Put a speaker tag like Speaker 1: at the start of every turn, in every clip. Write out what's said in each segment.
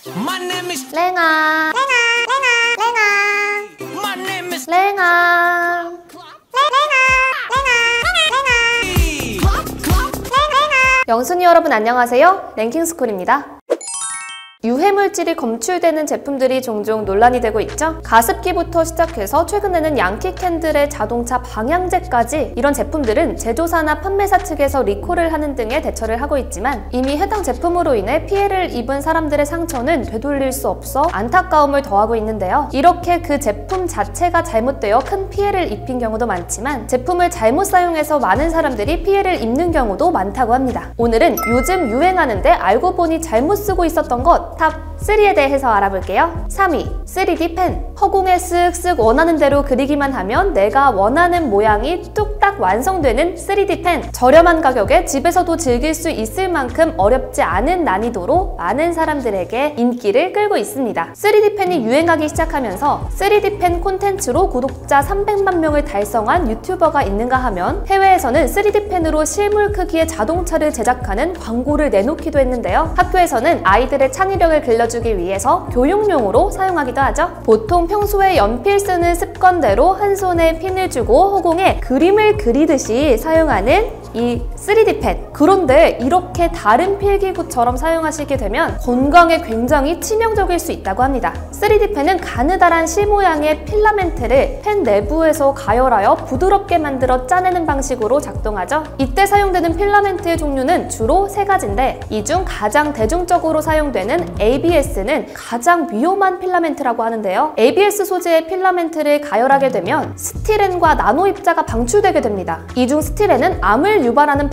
Speaker 1: My name is
Speaker 2: 랭아.
Speaker 1: My name is
Speaker 2: 랭아. 영순이 여러분 안녕하세요. 랭킹스쿨입니다. 유해물질이 검출되는 제품들이 종종 논란이 되고 있죠. 가습기부터 시작해서 최근에는 양키 캔들의 자동차 방향제까지 이런 제품들은 제조사나 판매사 측에서 리콜을 하는 등의 대처를 하고 있지만 이미 해당 제품으로 인해 피해를 입은 사람들의 상처는 되돌릴 수 없어 안타까움을 더하고 있는데요. 이렇게 그 제품 자체가 잘못되어 큰 피해를 입힌 경우도 많지만 제품을 잘못 사용해서 많은 사람들이 피해를 입는 경우도 많다고 합니다. 오늘은 요즘 유행하는데 알고 보니 잘못 쓰고 있었던 것 탑 3에 대해서 알아볼게요. 3위, 3D 펜. 허공에 쓱쓱 원하는 대로 그리기만 하면 내가 원하는 모양이 뚝딱 완성되는 3D 펜. 저렴한 가격에 집에서도 즐길 수 있을 만큼 어렵지 않은 난이도로 많은 사람들에게 인기를 끌고 있습니다. 3D 펜이 유행하기 시작하면서 3D 펜 콘텐츠로 구독자 300만 명을 달성한 유튜버가 있는가 하면 해외에서는 3D 펜으로 실물 크기의 자동차를 제작하는 광고를 내놓기도 했는데요. 학교에서는 아이들의 창의력을 길러주기 위해서 교육용으로 사용하기도 하죠. 보통 평소에 연필 쓰는 습관대로 한 손에 핀을 주고 허공에 그림을 그리듯이 사용하는 이 3D 펜. 그런데 이렇게 다른 필기구처럼 사용하시게 되면 건강에 굉장히 치명적일 수 있다고 합니다. 3D 펜은 가느다란 실 모양의 필라멘트를 펜 내부에서 가열하여 부드럽게 만들어 짜내는 방식으로 작동하죠. 이때 사용되는 필라멘트의 종류는 주로 3가지인데 이 중 가장 대중적으로 사용되는 ABS는 가장 위험한 필라멘트라고 하는데요. ABS 소재의 필라멘트를 가열하게 되면 스티렌과 나노 입자가 방출되게 됩니다. 이 중 스티렌은 암을 유발하는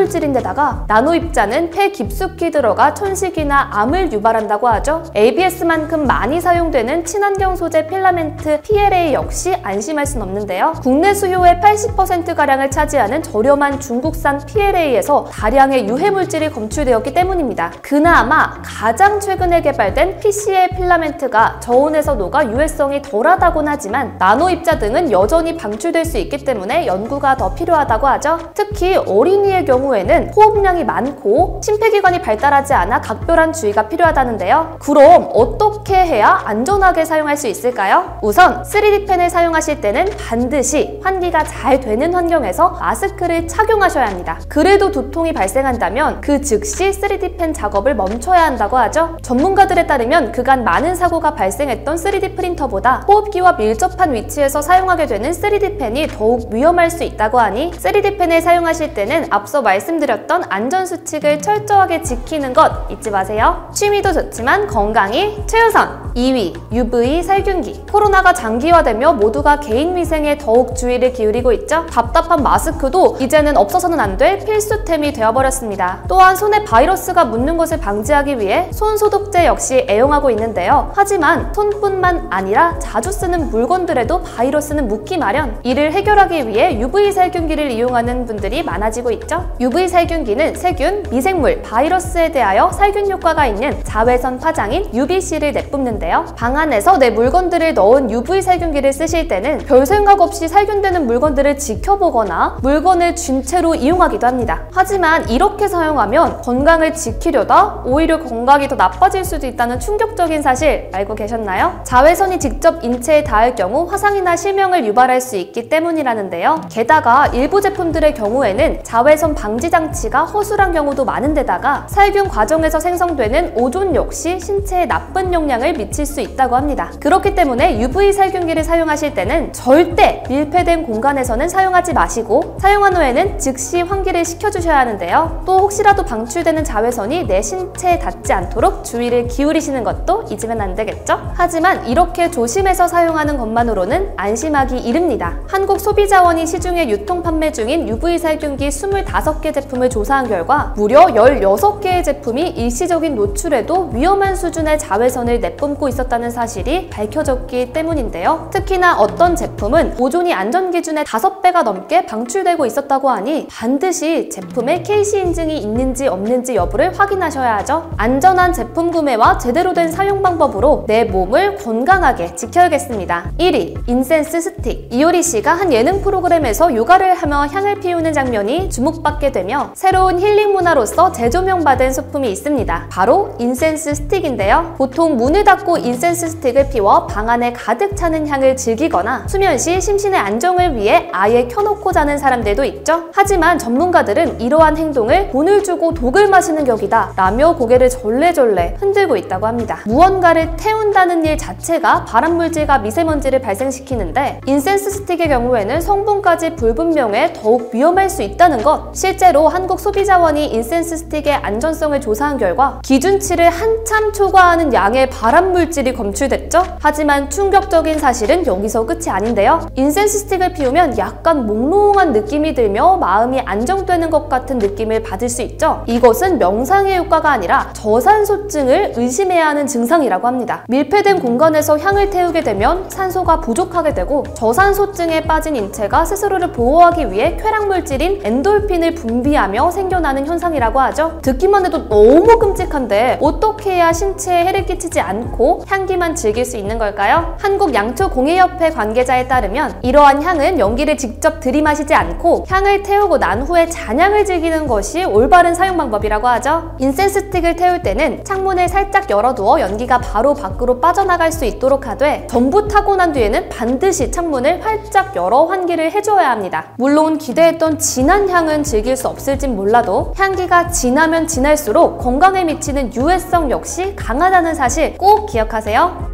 Speaker 2: 발암물질인데다가 나노 입자는 폐 깊숙이 들어가 천식이나 암을 유발한다고 하죠. ABS만큼 많이 사용되는 친환경 소재 필라멘트 PLA 역시 안심할 순 없는데요. 국내 수요의 80%가량을 차지하는 저렴한 중국산 PLA에서 다량의 유해물질이 검출되었기 때문입니다. 그나마 가장 최근에 개발된 PCA 필라멘트가 저온에서 녹아 유해성이 덜하다곤 하지만 나노 입자 등은 여전히 방출될 수 있기 때문에 연구가 더 필요하다고 하죠. 특히 어린이의 경우에는 호흡량이 많고 심폐기관이 발달하지 않아 각별한 주의가 필요하다는데요. 그럼 어떻게 해야 안전하게 사용할 수 있을까요? 우선 3D 펜을 사용하실 때는 반드시 환기가 잘 되는 환경에서 마스크를 착용하셔야 합니다. 그래도 두통이 발생한다면 그 즉시 3D 펜 작업을 멈춰야 한다고 하죠. 전문가들에 따르면 그간 많은 사고가 발생했던 3D 프린터보다 호흡기와 밀접한 위치에서 사용하게 되는 3D 펜이 더욱 위험할 수 있다고 하니 3D 펜을 사용하실 때는 앞서 말씀드렸던 안전수칙을 철저하게 지키는 것 잊지 마세요. 취미도 좋지만 건강이 최우선! 2위, UV 살균기. 코로나가 장기화되며 모두가 개인위생에 더욱 주의를 기울이고 있죠. 답답한 마스크도 이제는 없어서는 안 될 필수템이 되어버렸습니다. 또한 손에 바이러스가 묻는 것을 방지하기 위해 손소독제 역시 애용하고 있는데요. 하지만 손뿐만 아니라 자주 쓰는 물건들에도 바이러스는 묻기 마련. 이를 해결하기 위해 UV 살균기를 이용하는 분들이 많아지고 있죠. UV 살균기는 세균, 미생물, 바이러스에 대하여 살균 효과가 있는 자외선 파장인 UVC를 내뿜는데요. 방 안에서 내 물건들을 넣은 UV 살균기를 쓰실 때는 별 생각 없이 살균되는 물건들을 지켜보거나 물건을 준 채로 이용하기도 합니다. 하지만 이렇게 사용하면 건강을 지키려다 오히려 건강이 더 나빠질 수도 있다는 충격적인 사실 알고 계셨나요? 자외선이 직접 인체에 닿을 경우 화상이나 실명을 유발할 수 있기 때문이라는데요. 게다가 일부 제품들의 경우에는 자외선 방지 장치가 허술한 경우도 많은데다가 살균 과정에서 생성되는 오존 역시 신체에 나쁜 영향을 미칠 수 있다고 합니다. 그렇기 때문에 UV 살균기를 사용하실 때는 절대 밀폐된 공간에서는 사용하지 마시고 사용한 후에는 즉시 환기를 시켜주셔야 하는데요. 또 혹시라도 방출되는 자외선이 내 신체에 닿지 않도록 주의를 기울이시는 것도 잊으면 안 되겠죠? 하지만 이렇게 조심해서 사용하는 것만으로는 안심하기 이릅니다. 한국소비자원이 시중에 유통 판매 중인 UV 살균기 25개 제품을 조사한 결과 무려 16개의 제품이 일시적인 노출에도 위험한 수준의 자외선을 내뿜고 있었다는 사실이 밝혀졌기 때문인데요. 특히나 어떤 제품은 오존이 안전기준의 5배가 넘게 방출되고 있었다고 하니 반드시 제품에 KC 인증이 있는지 없는지 여부를 확인하셔야 하죠. 안전한 제품 제품 구매와 제대로 된 사용 방법으로 내 몸을 건강하게 지켜야겠습니다. 1위, 인센스 스틱. 이효리 씨가 한 예능 프로그램에서 요가를 하며 향을 피우는 장면이 주목받게 되며 새로운 힐링 문화로서 재조명받은 소품이 있습니다. 바로 인센스 스틱인데요. 보통 문을 닫고 인센스 스틱을 피워 방 안에 가득 차는 향을 즐기거나 수면 시 심신의 안정을 위해 아예 켜놓고 자는 사람들도 있죠. 하지만 전문가들은 이러한 행동을 돈을 주고 독을 마시는 격이다 라며 고개를 절레절레 흔들고 있다고 합니다. 무언가를 태운다는 일 자체가 발암물질과 미세먼지를 발생시키는데 인센스 스틱의 경우에는 성분까지 불분명해 더욱 위험할 수 있다는 것. 실제로 한국소비자원이 인센스 스틱의 안전성을 조사한 결과 기준치를 한참 초과하는 양의 발암물질이 검출됐죠. 하지만 충격적인 사실은 여기서 끝이 아닌데요. 인센스 스틱을 피우면 약간 몽롱한 느낌이 들며 마음이 안정되는 것 같은 느낌을 받을 수 있죠. 이것은 명상의 효과가 아니라 저산소증을 의심해야 하는 증상이라고 합니다. 밀폐된 공간에서 향을 태우게 되면 산소가 부족하게 되고 저산소증에 빠진 인체가 스스로를 보호하기 위해 쾌락물질인 엔돌핀을 분비하며 생겨나는 현상이라고 하죠. 듣기만 해도 너무 끔찍한데 어떻게 해야 신체에 해를 끼치지 않고 향기만 즐길 수 있는 걸까요? 한국양초공예협회 관계자에 따르면 이러한 향은 연기를 직접 들이마시지 않고 향을 태우고 난 후에 잔향을 즐기는 것이 올바른 사용 방법이라고 하죠. 인센스 스틱을 태울 때는 창문을 살짝 열어두어 연기가 바로 밖으로 빠져나갈 수 있도록 하되 전부 타고 난 뒤에는 반드시 창문을 활짝 열어 환기를 해줘야 합니다. 물론 기대했던 진한 향은 즐길 수 없을진 몰라도 향기가 진하면 진할수록 건강에 미치는 유해성 역시 강하다는 사실 꼭 기억하세요.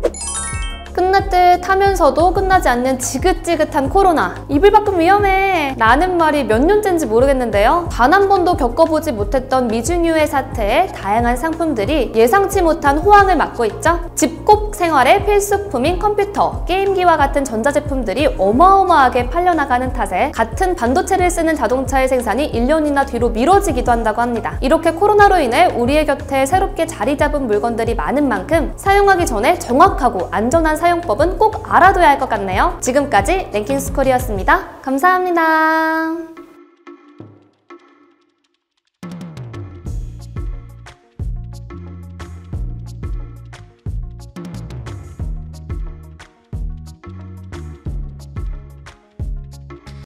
Speaker 2: 끝날 듯 하면서도 끝나지 않는 지긋지긋한 코로나. 이불 밖은 위험해 라는 말이 몇 년째인지 모르겠는데요. 단 한 번도 겪어보지 못했던 미중유해 사태에 다양한 상품들이 예상치 못한 호황을 맞고 있죠. 집콕 생활의 필수품인 컴퓨터, 게임기와 같은 전자제품들이 어마어마하게 팔려나가는 탓에 같은 반도체를 쓰는 자동차의 생산이 1년이나 뒤로 미뤄지기도 한다고 합니다. 이렇게 코로나로 인해 우리의 곁에 새롭게 자리 잡은 물건들이 많은 만큼 사용하기 전에 정확하고 안전한 사용법은 꼭 알아둬야 할 것 같네요. 지금까지 랭킹스쿨이었습니다. 감사합니다.